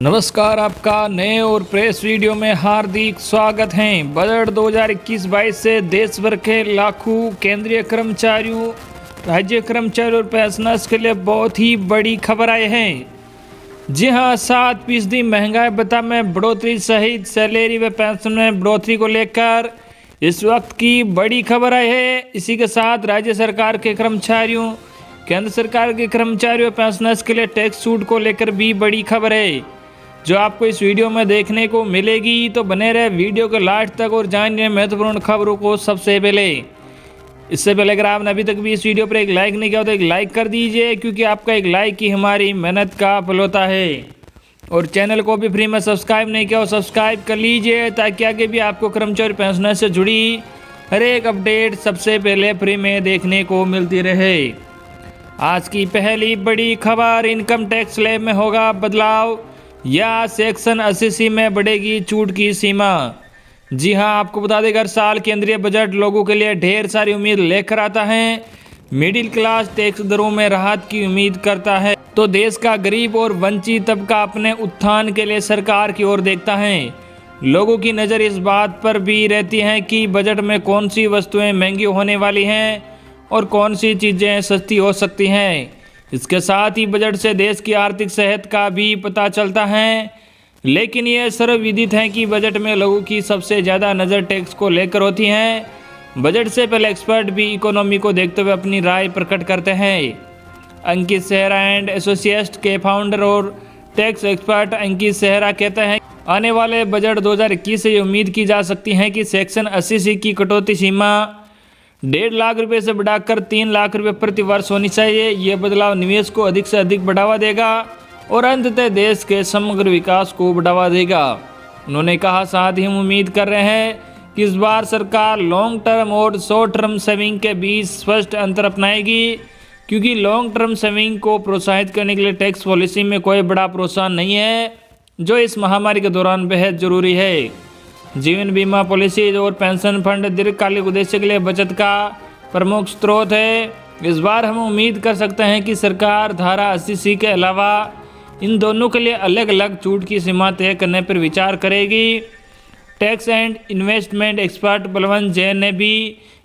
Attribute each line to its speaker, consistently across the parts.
Speaker 1: नमस्कार, आपका नए और प्रेस वीडियो में हार्दिक स्वागत है। बजट 2021-22 से देश भर के लाखों केंद्रीय कर्मचारियों, राज्य कर्मचारियों और पेंशनर्स के लिए बहुत ही बड़ी खबर आई है। जी हां, 7% महंगाई भत्ता में बढ़ोतरी सहित सैलरी व पेंशन में बढ़ोतरी को लेकर इस वक्त की बड़ी खबर आई है। इसी के साथ राज्य सरकार के कर्मचारियों, केंद्र सरकार के कर्मचारियों, पेंशनर्स के लिए टैक्स छूट को लेकर भी बड़ी खबर है जो आपको इस वीडियो में देखने को मिलेगी। तो बने रहे वीडियो के लास्ट तक और जानिए महत्वपूर्ण खबरों को सबसे पहले। इससे पहले अगर आपने अभी तक भी इस वीडियो पर एक लाइक नहीं किया तो एक लाइक कर दीजिए, क्योंकि आपका एक लाइक ही हमारी मेहनत का फल होता है। और चैनल को भी फ्री में सब्सक्राइब नहीं किया और सब्सक्राइब कर लीजिए, ताकि आगे भी आपको कर्मचारी पेंशनर से जुड़ी हर एक अपडेट सबसे पहले फ्री में देखने को मिलती रहे। आज की पहली बड़ी खबर, इनकम टैक्स स्लैब में होगा बदलाव या सेक्शन 80C में बढ़ेगी छूट की सीमा। जी हां, आपको बता दें, हर साल केंद्रीय बजट लोगों के लिए ढेर सारी उम्मीद लेकर आता है। मिडिल क्लास टैक्स दरों में राहत की उम्मीद करता है, तो देश का गरीब और वंचित तबका अपने उत्थान के लिए सरकार की ओर देखता है। लोगों की नज़र इस बात पर भी रहती है कि बजट में कौन सी वस्तुएं महंगी होने वाली हैं और कौन सी चीज़ें सस्ती हो सकती हैं। इसके साथ ही बजट से देश की आर्थिक सेहत का भी पता चलता है, लेकिन यह सर्वविदित है कि बजट में लोगों की सबसे ज़्यादा नज़र टैक्स को लेकर होती है। बजट से पहले एक्सपर्ट भी इकोनॉमी को देखते हुए अपनी राय प्रकट करते हैं। अंकित सेहरा एंड एसोसिएट्स के फाउंडर और टैक्स एक्सपर्ट अंकित सेहरा कहते हैं, आने वाले बजट 2021 से ये उम्मीद की जा सकती है कि सेक्शन 80C की कटौती सीमा 1.5 लाख रुपए से बढ़ाकर 3 लाख रुपए प्रति वर्ष होनी चाहिए। ये बदलाव निवेश को अधिक से अधिक बढ़ावा देगा और अंततः देश के समग्र विकास को बढ़ावा देगा। उन्होंने कहा, साथ ही हम उम्मीद कर रहे हैं कि इस बार सरकार लॉन्ग टर्म और शॉर्ट टर्म सेविंग के बीच स्पष्ट अंतर अपनाएगी, क्योंकि लॉन्ग टर्म सेविंग को प्रोत्साहित करने के लिए टैक्स पॉलिसी में कोई बड़ा प्रोत्साहन नहीं है, जो इस महामारी के दौरान बेहद जरूरी है। जीवन बीमा पॉलिसी और पेंशन फंड दीर्घकालिक उद्देश्य के लिए बचत का प्रमुख स्रोत है। इस बार हम उम्मीद कर सकते हैं कि सरकार धारा 80C के अलावा इन दोनों के लिए अलग अलग छूट की सीमा तय करने पर विचार करेगी। Tax and investment expert Balwant Jain ने भी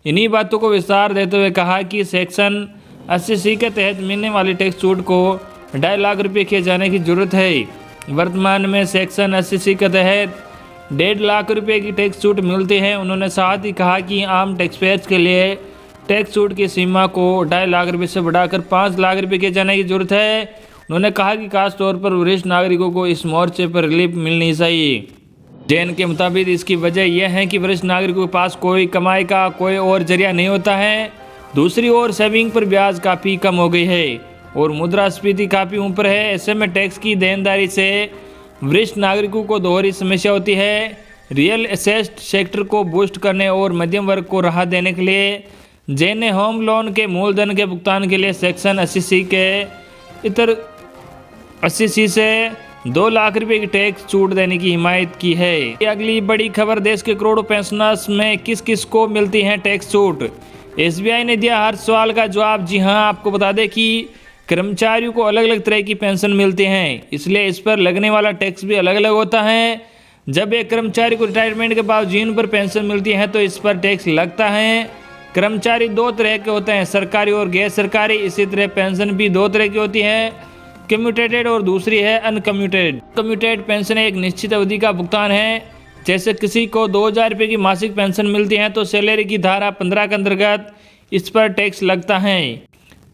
Speaker 1: इन्हीं बातों को विस्तार देते हुए कहा कि सेक्शन 80C के तहत मिलने वाली टैक्स छूट को 2.5 लाख रुपये किए जाने की जरूरत है। वर्तमान में सेक्शन 80C के तहत 1.5 लाख रुपए की टैक्स छूट मिलती है। उन्होंने साथ ही कहा कि आम टैक्सपेयर्स के लिए टैक्स छूट की सीमा को 2.5 लाख रुपए से बढ़ाकर 5 लाख रुपए किए जाने की जरूरत है। उन्होंने कहा कि खास तौर पर वरिष्ठ नागरिकों को इस मोर्चे पर रिलीफ मिलनी चाहिए। जैन के मुताबिक इसकी वजह यह है कि वरिष्ठ नागरिकों के पास कोई कमाई का कोई और जरिया नहीं होता है। दूसरी ओर सेविंग पर ब्याज काफ़ी कम हो गई है और मुद्रास्फीति काफ़ी ऊपर है। ऐसे में टैक्स की देनदारी से वरिष्ठ नागरिकों को दोहरी समस्या होती है। रियल एस्टेट सेक्टर को बूस्ट करने और मध्यम वर्ग को राहत देने के लिए जैन ने होम लोन के मूलधन के भुगतान के लिए सेक्शन 80C के इतर 80C से 2 लाख रुपए की टैक्स छूट देने की हिमायत की है। अगली बड़ी खबर, देश के करोड़ों पेंशनर्स में किस किस को मिलती है टैक्स छूट। SBI ने दिया हर सवाल का जवाब। जी हाँ, आपको बता दें कि कर्मचारियों को अलग अलग तरह की पेंशन मिलती हैं, इसलिए इस पर लगने वाला टैक्स भी अलग अलग होता है। जब एक कर्मचारी को रिटायरमेंट के बाद जीवन पर पेंशन मिलती है तो इस पर टैक्स लगता है। कर्मचारी 2 तरह के होते हैं, सरकारी और गैर सरकारी। इसी तरह पेंशन भी 2 तरह की होती है, कम्यूटेटेड और दूसरी है अनकम्यूटेड। कम्यूटेड पेंशन एक निश्चित अवधि का भुगतान है। जैसे किसी को 2000 रुपये की मासिक पेंशन मिलती है तो सैलरी की धारा 15 के अंतर्गत इस पर टैक्स लगता है,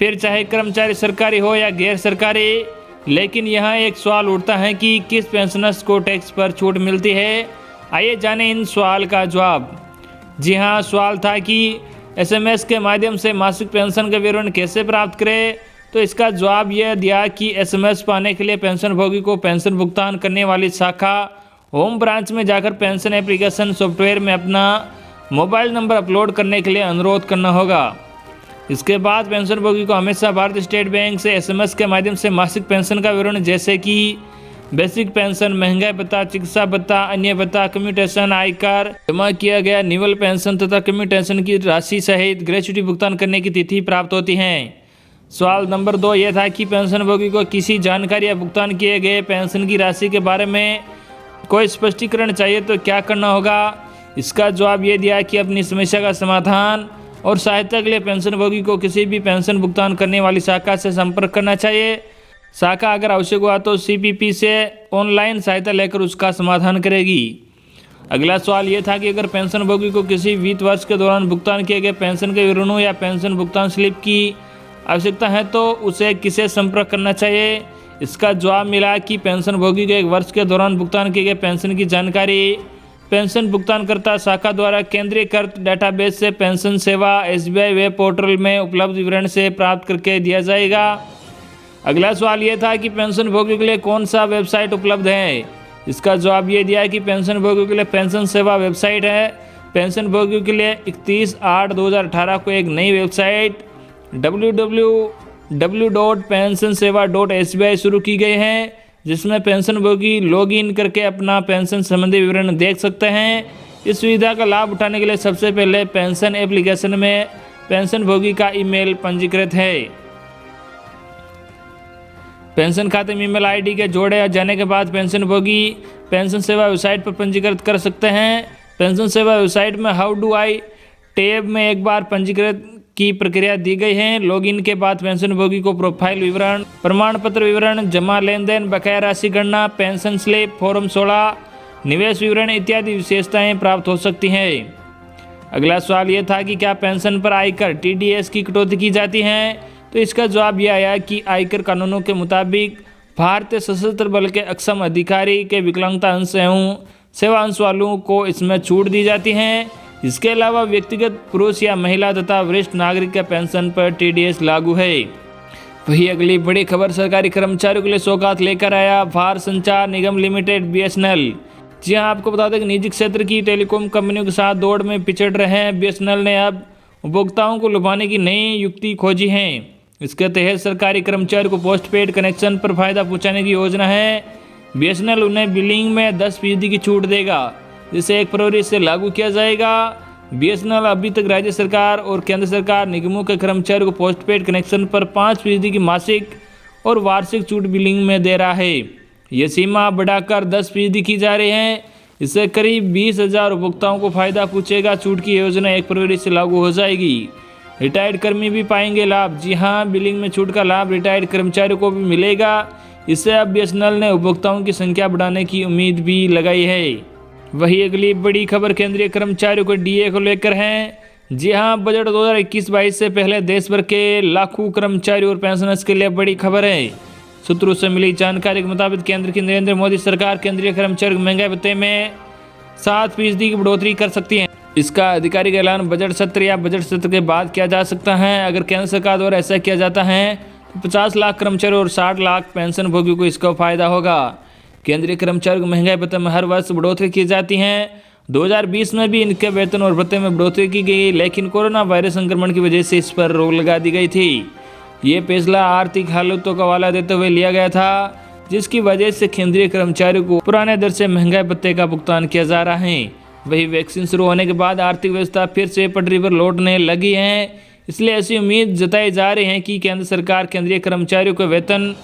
Speaker 1: फिर चाहे कर्मचारी सरकारी हो या गैर सरकारी। लेकिन यहाँ एक सवाल उठता है कि किस पेंशनर्स को टैक्स पर छूट मिलती है। आइए जानें इन सवाल का जवाब। जी हाँ, सवाल था कि SMS के माध्यम से मासिक पेंशन का विवरण कैसे प्राप्त करें। तो इसका जवाब यह दिया कि SMS पाने के लिए पेंशनभोगी को पेंशन भुगतान करने वाली शाखा होम ब्रांच में जाकर पेंशन एप्लीकेशन सॉफ्टवेयर में अपना मोबाइल नंबर अपलोड करने के लिए अनुरोध करना होगा। इसके बाद पेंशनभोगी को हमेशा भारतीय स्टेट बैंक से SMS के माध्यम से मासिक पेंशन का विवरण, जैसे कि बेसिक पेंशन, महंगाई भत्ता, चिकित्सा भत्ता, अन्य भत्ता, कम्यूटेशन, आयकर, जमा किया गया निवल पेंशन तथा कम्यूटेशन की राशि सहित ग्रेच्युटी भुगतान करने की तिथि प्राप्त होती है। सवाल नंबर 2 ये था कि पेंशनभोगी को किसी जानकारी या भुगतान किए गए पेंशन की राशि के बारे में कोई स्पष्टीकरण चाहिए तो क्या करना होगा। इसका जवाब ये दिया कि अपनी समस्या का समाधान और सहायता के लिए पेंशनभोगी को किसी भी पेंशन भुगतान करने वाली शाखा से संपर्क करना चाहिए। शाखा अगर आवश्यक हुआ तो CPP से ऑनलाइन सहायता लेकर उसका समाधान करेगी। अगला सवाल ये था कि अगर पेंशनभोगी को किसी वित्त वर्ष के दौरान भुगतान किए गए पेंशन के विवरणों या पेंशन भुगतान स्लिप की आवश्यकता है तो उसे किसे संपर्क करना चाहिए। इसका जवाब मिला कि पेंशनभोगी के एक वर्ष के दौरान भुगतान किए गए पेंशन की जानकारी पेंशन भुगतानकर्ता शाखा द्वारा केंद्रीकृत डेटाबेस से पेंशन सेवा SBI वेब पोर्टल में उपलब्ध विवरण से प्राप्त करके दिया जाएगा। अगला सवाल ये था कि पेंशनभोगी के लिए कौन सा वेबसाइट उपलब्ध है। इसका जवाब ये दिया है कि पेंशनभोगी के लिए पेंशन सेवा वेबसाइट है। पेंशनभोगी के लिए 31/8/2018 को एक नई वेबसाइट www.pensionseva.sbi शुरू की गई है, जिसमें पेंशनभोगी लॉगिन करके अपना पेंशन संबंधी विवरण देख सकते हैं। इस सुविधा का लाभ उठाने के लिए सबसे पहले पेंशन एप्लीकेशन में पेंशनभोगी का ईमेल पंजीकृत है। पेंशन खाते में ईमेल ID के जोड़े जाने के बाद पेंशनभोगी पेंशन सेवा वेबसाइट पर पंजीकृत कर सकते हैं। पेंशन सेवा वेबसाइट में हाउ डू आई टैब में एक बार पंजीकृत की प्रक्रिया दी गई है। लॉगिन के बाद पेंशनभोगी को प्रोफाइल विवरण, प्रमाण पत्र विवरण, जमा लेन देन, बकाया राशि गणना, पेंशन स्लिप, फॉर्म 16, निवेश विवरण इत्यादि विशेषताएं प्राप्त हो सकती हैं। अगला सवाल ये था कि क्या पेंशन पर आयकर TDS की कटौती की जाती है। तो इसका जवाब यह आया कि आयकर कानूनों के मुताबिक भारतीय सशस्त्र बल के अक्षम अधिकारी के विकलांगता अंश एवं सेवा अंश वालों को इसमें छूट दी जाती है। इसके अलावा व्यक्तिगत पुरुष या महिला तथा वरिष्ठ नागरिक के पेंशन पर TDS लागू है। वही अगली बड़ी खबर सरकारी कर्मचारियों के लिए सौगात लेकर आया भारत संचार निगम लिमिटेड BSNL। जी हाँ, आपको बता दें कि निजी क्षेत्र की टेलीकॉम कंपनियों के साथ दौड़ में पिछड़ रहे हैं BSNL ने अब उपभोक्ताओं को लुभाने की नई युक्ति खोजी है। इसके तहत सरकारी कर्मचारियों को पोस्टपेड कनेक्शन पर फायदा पहुंचाने की योजना है। BSNL उन्हें बिलिंग में 10% की छूट देगा, जिसे 1 फरवरी से लागू किया जाएगा। BSNL अभी तक राज्य सरकार और केंद्र सरकार निगमों के कर्मचारियों को पोस्टपेड कनेक्शन पर 5% की मासिक और वार्षिक छूट बिलिंग में दे रहा है। ये सीमा बढ़ाकर 10% की जा रही है। इससे करीब 20,000 उपभोक्ताओं को फायदा पहुंचेगा। छूट की योजना 1 फरवरी से लागू हो जाएगी। रिटायर्ड कर्मी भी पाएंगे लाभ। जी हाँ, बिलिंग में छूट का लाभ रिटायर्ड कर्मचारियों को भी मिलेगा। इससे अब BSNL ने उपभोक्ताओं की संख्या बढ़ाने की उम्मीद भी लगाई है। वही अगली बड़ी खबर केंद्रीय कर्मचारियों को DA को लेकर है। जी हाँ, बजट 2021-22 से पहले देश भर के लाखों कर्मचारियों और पेंशनर्स के लिए बड़ी खबर है। सूत्रों से मिली जानकारी के मुताबिक केंद्र की नरेंद्र मोदी सरकार केंद्रीय कर्मचारियों को महंगाई भत्ते में 7% की बढ़ोतरी कर सकती है। इसका आधिकारिक ऐलान बजट सत्र या बजट सत्र के बाद किया जा सकता है। अगर केंद्र सरकार द्वारा ऐसा किया जाता है तो 50 लाख कर्मचारियों और 60 लाख पेंशनभोगियों को इसका फायदा होगा। केंद्रीय कर्मचारियों को महंगाई भत्ते में हर वर्ष बढ़ोतरी की जाती है। 2020 में भी इनके वेतन और भत्ते में बढ़ोतरी की गई, लेकिन कोरोना वायरस संक्रमण की वजह से इस पर रोक लगा दी गई थी। ये फैसला आर्थिक हालातों का हवाला देते हुए लिया गया था, जिसकी वजह से केंद्रीय कर्मचारियों को पुराने दर से महंगाई भत्ते का भुगतान किया जा रहा है। वही वैक्सीन शुरू होने के बाद आर्थिक व्यवस्था फिर से पटरी पर लौटने लगी है, इसलिए ऐसी उम्मीद जताई जा रही है कि केंद्र सरकार केंद्रीय कर्मचारियों के वेतन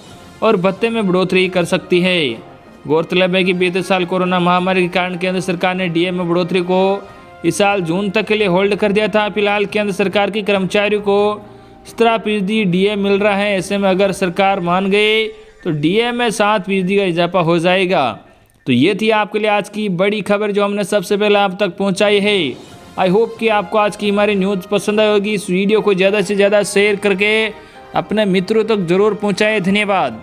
Speaker 1: और भत्ते में बढ़ोतरी कर सकती है। गौरतलब है कि बीते साल कोरोना महामारी के कारण केंद्र सरकार ने DA में बढ़ोतरी को इस साल जून तक के लिए होल्ड कर दिया था। फिलहाल केंद्र सरकार के कर्मचारियों को 17% DA मिल रहा है। ऐसे में अगर सरकार मान गई तो DA में 7% का इजाफा हो जाएगा। तो ये थी आपके लिए आज की बड़ी खबर जो हमने सबसे पहले आप तक पहुंचाई है। आई होप कि आपको आज की हमारी न्यूज़ पसंद आई होगी। इस वीडियो को ज़्यादा से ज़्यादा शेयर करके अपने मित्रों तक जरूर पहुंचाएं। धन्यवाद।